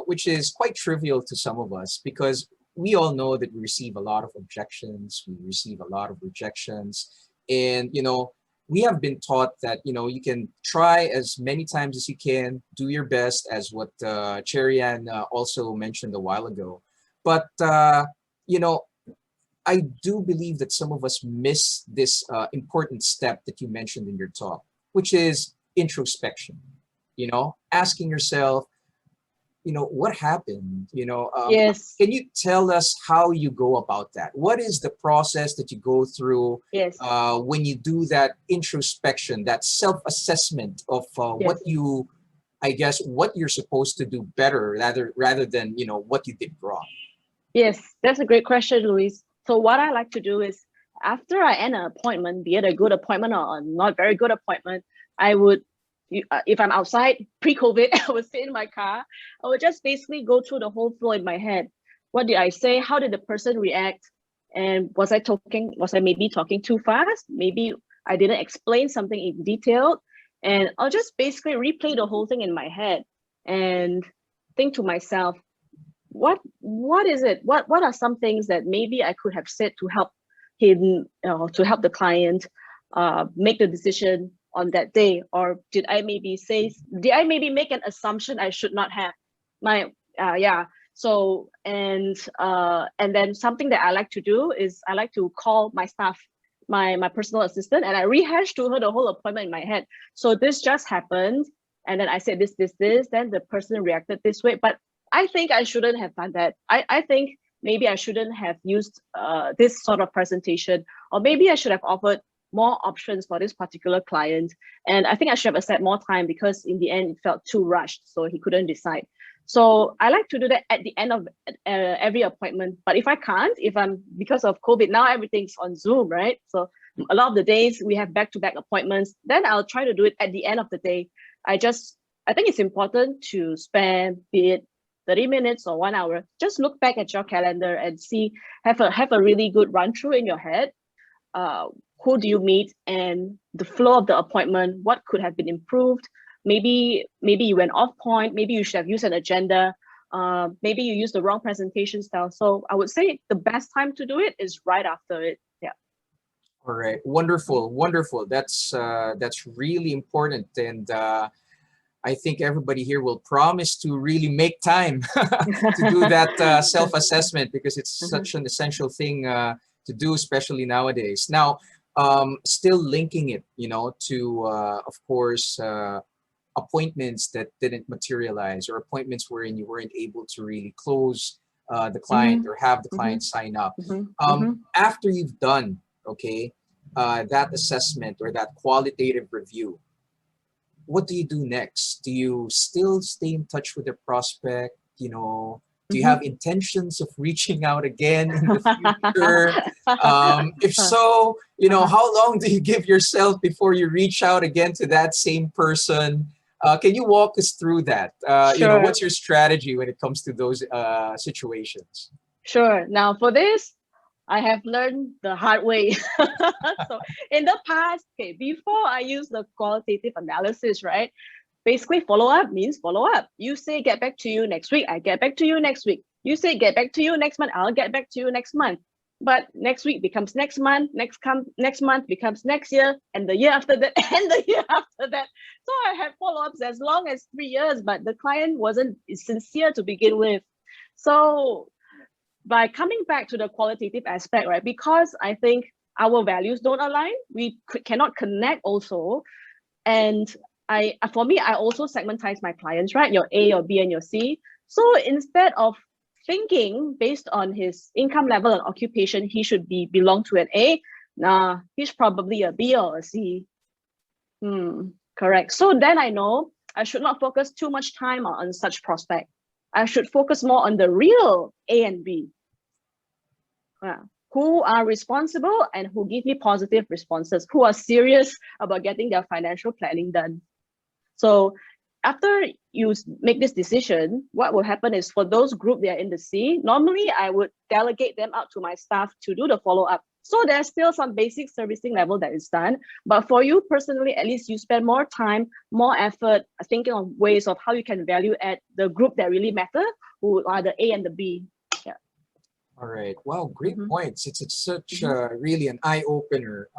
which is quite trivial to some of us, because we all know that we receive a lot of objections, we receive a lot of rejections, and we have been taught that you can try as many times as you can, do your best, as what Cherian also mentioned a while ago. But I do believe that some of us miss this important step that you mentioned in your talk, which is introspection. Asking yourself, what happened? Can you tell us how you go about that? What is the process that you go through when you do that introspection, that self-assessment of what you're supposed to do better rather than what you did wrong? Yes, that's a great question, Luis. So what I like to do is, after I end an appointment, be it a good appointment or a not very good appointment, I would, if I'm outside pre-COVID, I would sit in my car. I would just basically go through the whole flow in my head. What did I say? How did the person react? And was I maybe talking too fast? Maybe I didn't explain something in detail. And I'll just basically replay the whole thing in my head and think to myself, what is it? What are some things that maybe I could have said to help him, to help the client make the decision on that day? Or did I maybe make an assumption I should not have? So and then something that I like to do is I like to call my staff, my personal assistant, and I rehash to her the whole appointment in my head. So this just happened, and then I said this, then the person reacted this way. But I think I shouldn't have done that. I think maybe I shouldn't have used this sort of presentation, or maybe I should have offered more options for this particular client. And I think I should have set more time, because in the end it felt too rushed, so he couldn't decide. So I like to do that at the end of every appointment. But if I can't, because of COVID, now everything's on Zoom, right? So a lot of the days we have back-to-back appointments, then I'll try to do it at the end of the day. I just I think it's important to spend, be it 30 minutes or 1 hour, just look back at your calendar and see, have a really good run through in your head. Who do you meet and the flow of the appointment, what could have been improved? Maybe you went off point, maybe you should have used an agenda, maybe you used the wrong presentation style. So I would say the best time to do it is right after it. Yeah. All right, wonderful, wonderful. That's really important, and I think everybody here will promise to really make time to do that self-assessment, because it's such an essential thing to do, especially nowadays. Now, still linking it, you know, to of course appointments that didn't materialize, or appointments wherein you weren't able to really close the client or have the client sign up. After you've done, okay, that assessment or that qualitative review, what do you do next? Do you still stay in touch with the prospect? You know, do you have intentions of reaching out again in the future? If so, you know, how long do you give yourself before you reach out again to that same person? Can you walk us through that? You know, what's your strategy when it comes to those situations? Sure. Now for this, I have learned the hard way. So in the past, okay, before I use the qualitative analysis, right? Basically, follow up means follow up. You say get back to you next week, I get back to you next week. You say get back to you next month, I'll get back to you next month. But next week becomes next month, next month becomes next year, and the year after that, and the year after that. So I had follow-ups as long as 3 years, but the client wasn't sincere to begin with. So by coming back to the qualitative aspect, right, because I think our values don't align, we cannot connect also. And for me, I also segmentize my clients, right? Your A, your B, and your C. So instead of thinking based on his income level and occupation, he should belong to an A, nah, he's probably a B or a C. Correct. So then I know I should not focus too much time on such prospect. I should focus more on the real A and B, who are responsible and who give me positive responses, who are serious about getting their financial planning done. So after you make this decision, what will happen is for those group that are in the C, normally I would delegate them out to my staff to do the follow-up. So there's still some basic servicing level that is done. But for you personally, at least you spend more time, more effort thinking of ways of how you can value add the group that really matter, who are the A and the B. Yeah. All right. Wow, great points. It's such really an eye-opener,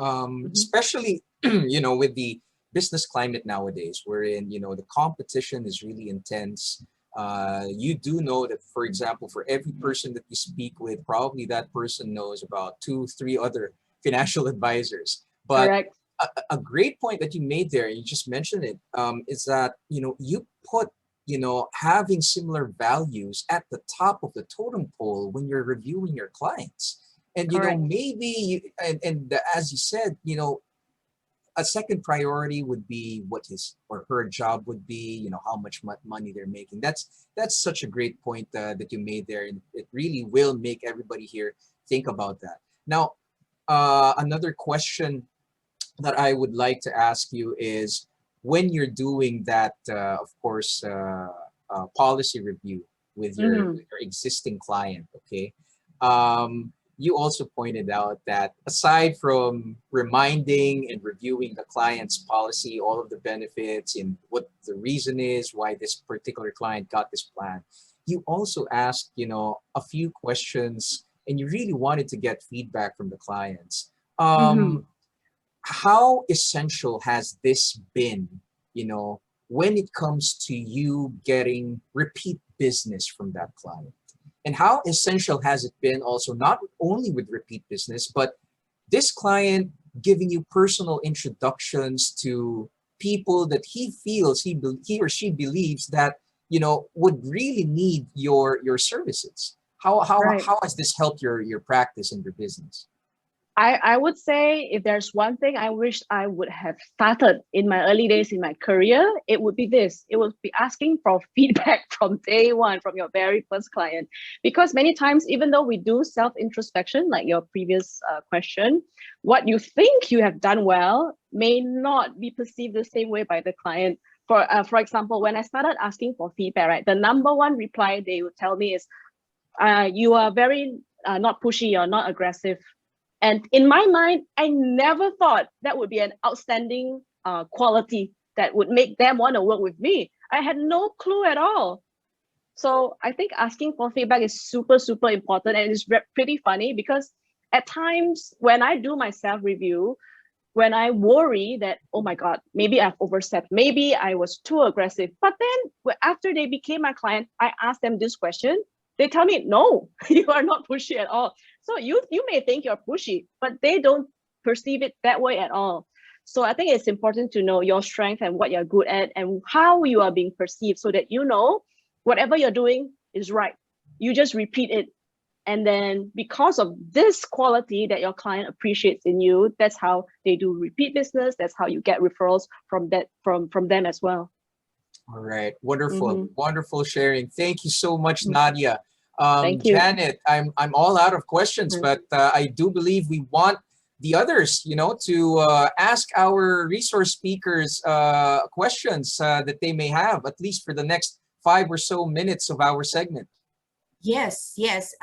especially, you know, with the business climate nowadays, wherein, you know, the competition is really intense. You do know that, for example, for every person that you speak with, probably that person knows about 2-3 other financial advisors. But a great point that you made there, you just mentioned it, is that, you know, you put, you know, having similar values at the top of the totem pole when you're reviewing your clients. And, you know, maybe, and as you said, you know, a second priority would be what his or her job would be, you know, how much money they're making. That's such a great point that you made there. And it really will make everybody here think about that. Now, another question that I would like to ask you is, when you're doing that, of course, policy review with your existing client, okay? You also pointed out that aside from reminding and reviewing the client's policy, all of the benefits and what the reason is why this particular client got this plan, you also asked, you know, a few questions, and you really wanted to get feedback from the clients. How essential has this been, you know, when it comes to you getting repeat business from that client? And how essential has it been also, not only with repeat business, but this client giving you personal introductions to people that he feels, he or she believes that, you know, would really need your services? How has this helped your practice and your business? I would say if there's one thing I wish I would have started in my early days in my career, it would be this. It would be asking for feedback from day one, from your very first client. Because many times, even though we do self-introspection, like your previous question, what you think you have done well may not be perceived the same way by the client. For example, when I started asking for feedback, right, the number one reply they would tell me is, you are very not pushy or not aggressive. And in my mind, I never thought that would be an outstanding quality that would make them want to work with me. I had no clue at all. So I think asking for feedback is super, super important. And it's pretty funny because at times when I do my self-review, when I worry that, oh my God, maybe I've overstepped, maybe I was too aggressive. But then after they became my client, I asked them this question. They tell me, no, you are not pushy at all. So you may think you're pushy, but they don't perceive it that way at all. So I think it's important to know your strength and what you're good at and how you are being perceived so that you know whatever you're doing is right. You just repeat it. And then because of this quality that your client appreciates in you, that's how they do repeat business. That's how you get referrals from them as well. All right, wonderful, wonderful sharing. Thank you so much, Nadia. Thank you. Janet, I'm all out of questions, but I do believe we want the others, you know, to ask our resource speakers questions that they may have, at least for the next 5 or so minutes of our segment. Yes, yes.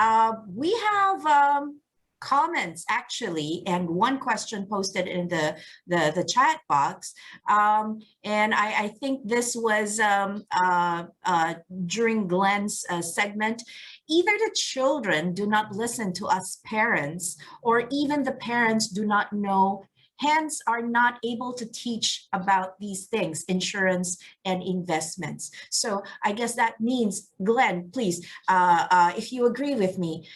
We have comments actually, and one question posted in the chat box. And I think this was during Glen's segment. Either the children do not listen to us parents, or even the parents do not know, hence are not able to teach about these things, insurance and investments. So I guess that means, Glen, please, if you agree with me,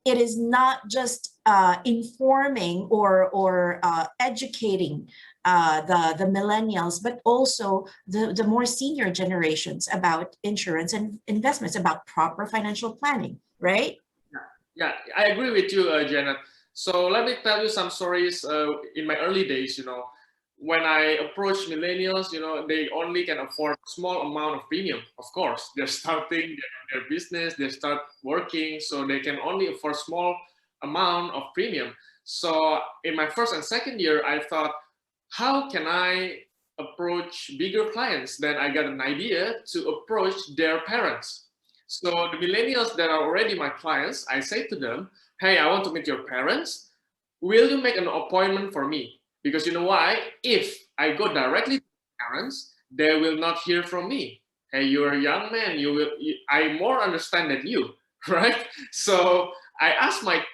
it is not just informing or educating the millennials, but also the more senior generations about insurance and investments, about proper financial planning, right? Yeah, I agree with you, Janet. So let me tell you some stories in my early days, you know, when I approach millennials, you know, they only can afford a small amount of premium. Of course, they're starting their business, they start working, so they can only afford small amount of premium. So in my first and second year, I thought, how can I approach bigger clients? Then I got an idea to approach their parents. So the millennials that are already my clients, I say to them, hey, I want to meet your parents. Will you make an appointment for me? Because you know why? If I go directly to parents, they will not hear from me. Hey, you're a young man. I more understand than you, right? So I asked my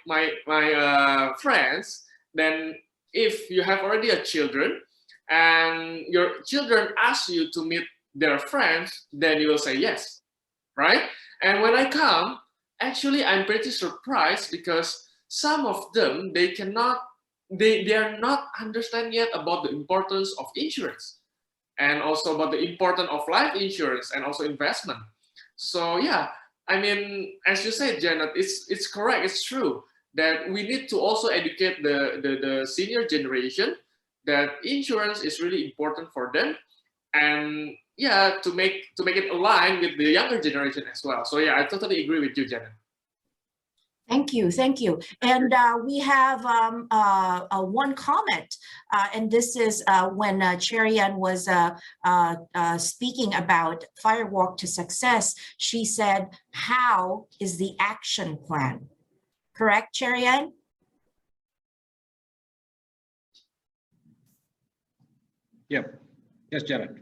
friends, then if you have already a children and your children ask you to meet their friends, then you will say yes, right? And when I come, actually, I'm pretty surprised because some of them, they are not understand yet about the importance of insurance and also about the importance of life insurance and also investment. So yeah, I mean, as you said, Janet, it's correct, it's true that we need to also educate the senior generation that insurance is really important for them, and yeah, to make it align with the younger generation as well. So yeah, I totally agree with you, Janet. Thank you, thank you. And we have one comment, and this is when Cherian was speaking about FIREWALK to success. She said, how is the action plan? Correct, Cherian? Yep. Yes, Janet.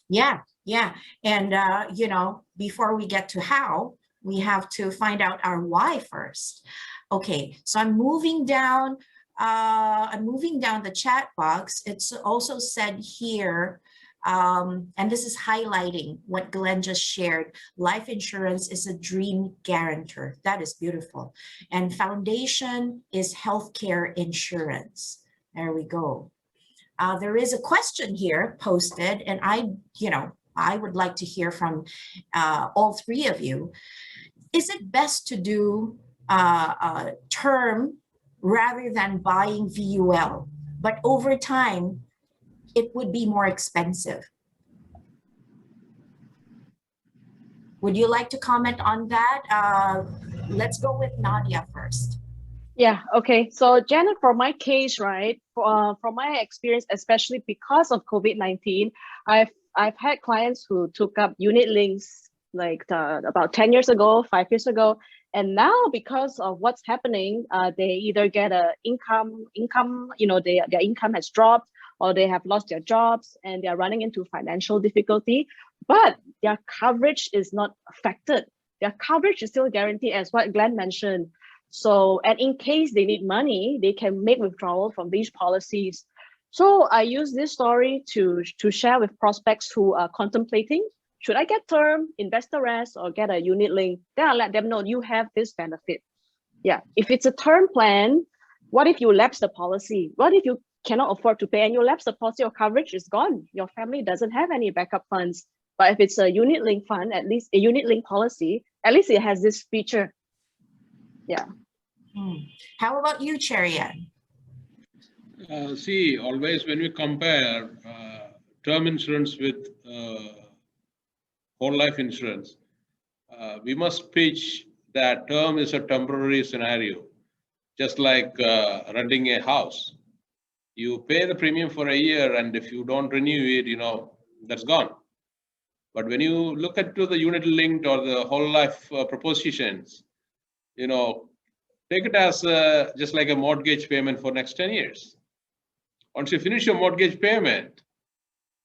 Yeah, yeah. And, you know, before we get to how, we have to find out our why first. Okay, so I'm moving down the chat box. It's also said here, and this is highlighting what Glen just shared. Life insurance is a dream guarantor. That is beautiful. And foundation is healthcare insurance. There we go. There is a question here posted, and I would like to hear from all three of you. Is it best to do term rather than buying VUL, but over time, it would be more expensive? Would you like to comment on that? Let's go with Nadia first. Yeah, okay. So Janet, for my case, right, from my experience, especially because of COVID-19, I've had clients who took up unit links like about 10 years ago, 5 years ago. And now because of what's happening, they either get a income, their income has dropped, or they have lost their jobs and they're running into financial difficulty, but their coverage is not affected. Their coverage is still guaranteed, as what Glenn mentioned. So, and in case they need money, they can make withdrawal from these policies. So I use this story to share with prospects who are contemplating, should I get term, invest the rest, or get a unit link? Then I'll let them know you have this benefit. Yeah, if it's a term plan, what if you lapse the policy? What if you cannot afford to pay and you lapse the policy, your coverage is gone? Your family doesn't have any backup funds. But if it's a unit link fund, at least a unit link policy, at least it has this feature. Yeah. How about you, Cherian? See, always when we compare term insurance with whole life insurance, we must pitch that term is a temporary scenario, just like renting a house. You pay the premium for a year, and if you don't renew it, that's gone. But when you look at the unit linked or the whole life propositions, take it as just like a mortgage payment for next 10 years. Once you finish your mortgage payment,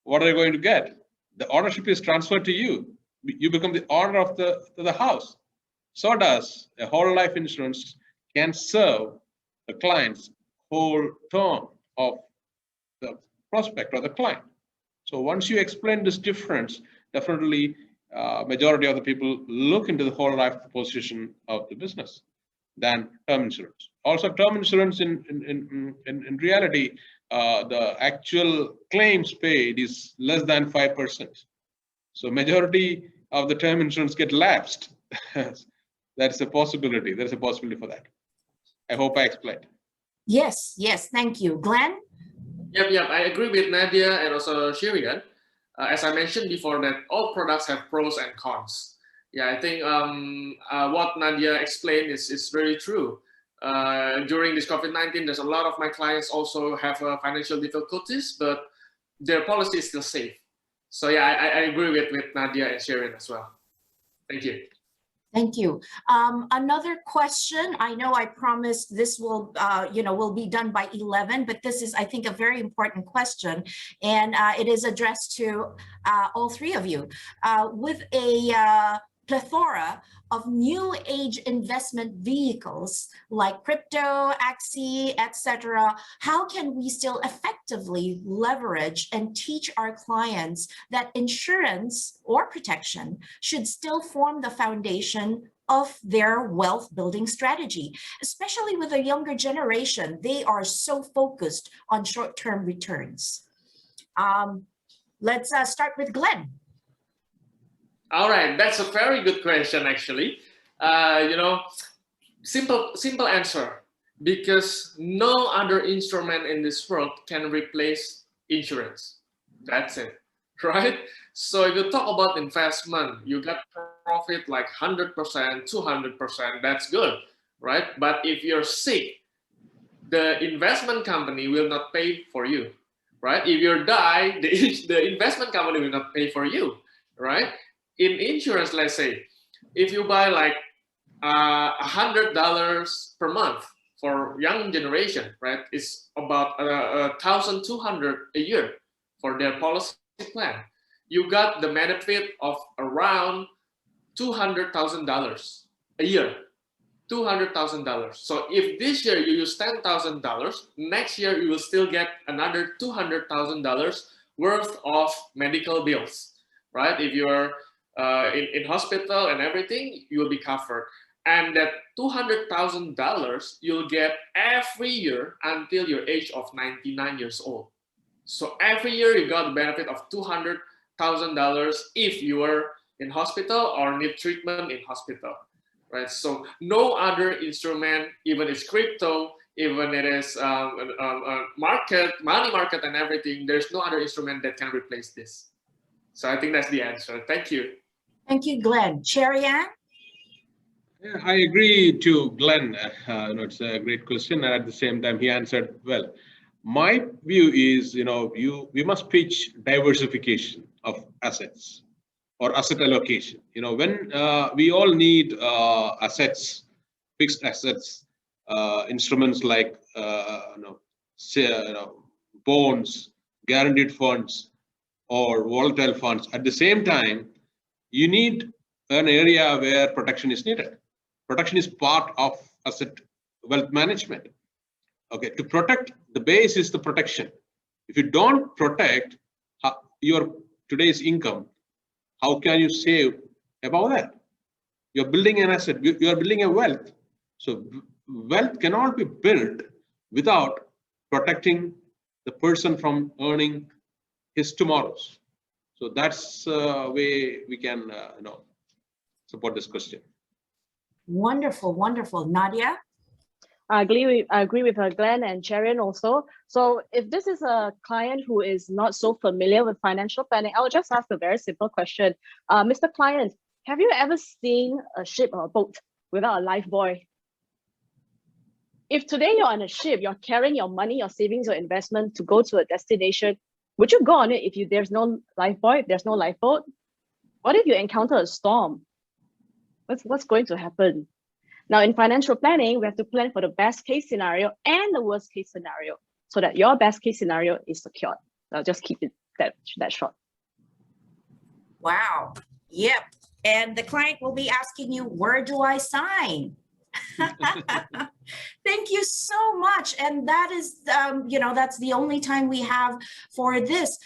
what are you going to get? The ownership is transferred to you. You become the owner of the house. So does a whole life insurance can serve the client's whole term of the prospect or the client. So once you explain this difference, definitely majority of the people look into the whole life proposition of the business than term insurance. Also, term insurance in reality, the actual claims paid is less than 5%. So majority of the term insurance get lapsed. That's a possibility. There's a possibility for that. I hope I explained. Yes, thank you. Glen? Yep, I agree with Nadia and also Cherian. As I mentioned before, that all products have pros and cons. Yeah, I think what Nadia explained is very true. During this COVID-19, there's a lot of my clients also have financial difficulties, but their policy is still safe. So yeah, I agree with Nadia and Cherian as well. Thank you. Thank you. Another question. I know I promised this will, will be done by 11, but this is, I think, a very important question, and it is addressed to all three of you. With a plethora of new age investment vehicles like crypto, Axie, etc., how can we still effectively leverage and teach our clients that insurance or protection should still form the foundation of their wealth building strategy, especially with a younger generation? They are so focused on short-term returns. Let's start with Glen. All right, that's a very good question, actually. Simple answer, because no other instrument in this world can replace insurance. That's it, right? So if you talk about investment, you get profit like 100%, 200%, that's good, right? But if you're sick, the investment company will not pay for you, right? If you die, the investment company will not pay for you, right? In insurance, let's say, if you buy like $100 per month for young generation, right? It's about $1,200 a year for their policy plan. You got the benefit of around $200,000 a year, $200,000. So if this year you use $10,000, next year you will still get another $200,000 worth of medical bills, right? If you're in hospital and everything, you will be covered. And that $200,000 you'll get every year until your age of 99 years old. So every year you got the benefit of $200,000 if you are in hospital or need treatment in hospital, right? So no other instrument, even it's crypto, even it is money market and everything, there's no other instrument that can replace this. So I think that's the answer. Thank you. Thank you, Glen. Cherian? Yeah, I agree to Glenn. It's a great question, and at the same time, he answered well. My view is, we must pitch diversification of assets or asset allocation. When we all need assets, fixed assets, instruments like bonds, guaranteed funds, or volatile funds. At the same time, you need an area where protection is needed. Protection is part of asset wealth management. Okay, to protect, the base is the protection. If you don't protect your today's income, how can you save above that? You're building an asset, you are building a wealth. So wealth cannot be built without protecting the person from earning his tomorrows. So that's the way we can support this question. Wonderful, wonderful. Nadia? I agree with Glenn and Cherian also. So if this is a client who is not so familiar with financial planning, I'll just ask a very simple question. Mr. Client, have you ever seen a ship or a boat without a life buoy? If today you're on a ship, you're carrying your money, your savings, your investment to go to a destination, would you go on it if there's no life buoy, if there's no lifeboat? What if you encounter a storm? What's going to happen? Now, in financial planning, we have to plan for the best case scenario and the worst case scenario so that your best case scenario is secured. I'll just keep it that short. Wow. Yep. And the client will be asking you, where do I sign? Thank you so much. And that is, that's the only time we have for this.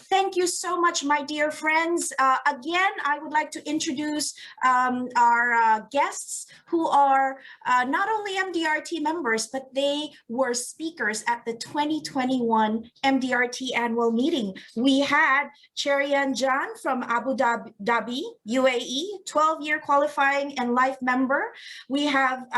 Thank you so much, my dear friends. Again, I would like to introduce our guests who are not only MDRT members, but they were speakers at the 2021 MDRT annual meeting. We had Cherian John from Abu Dhabi, UAE, 12-year qualifying and life member. We have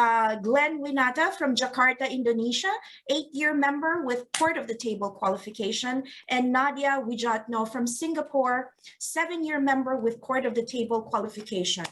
Glen Winata from Jakarta, Indonesia, 8-year member with Court of the Table qualification, and Nadia Wijatno from Singapore, 7-year member with Court of the Table qualification.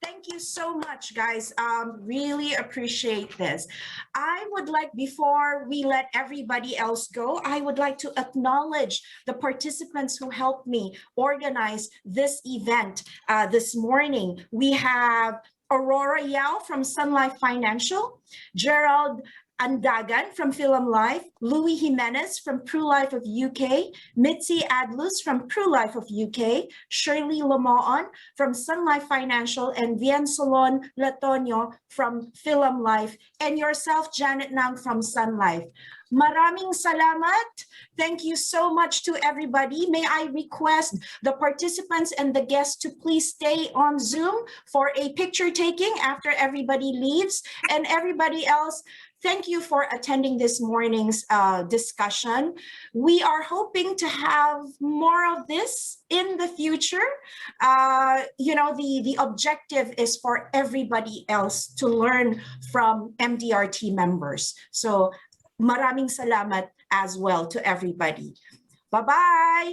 Thank you so much, guys. Really appreciate this. I would like, before we let everybody else go, I would like to acknowledge the participants who helped me organize this event this morning. We have Aurora Yao from Sun Life Financial, Gerald Andagan from Philam Life, Louis Gimenez from PruLife of UK, Mitzi Adlus from PruLife of UK, Shirley Lamoon from Sun Life Financial, and Viensolon Latonio from Philam Life, and yourself, Janet Nang from Sun Life. Maraming salamat. Thank you so much to everybody. May I request the participants and the guests to please stay on Zoom for a picture taking after everybody leaves, and everybody else, thank you for attending this morning's discussion. We are hoping to have more of this in the future. The objective is for everybody else to learn from MDRT members. So maraming salamat as well to everybody. Bye-bye.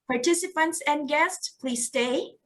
Participants and guests, please stay.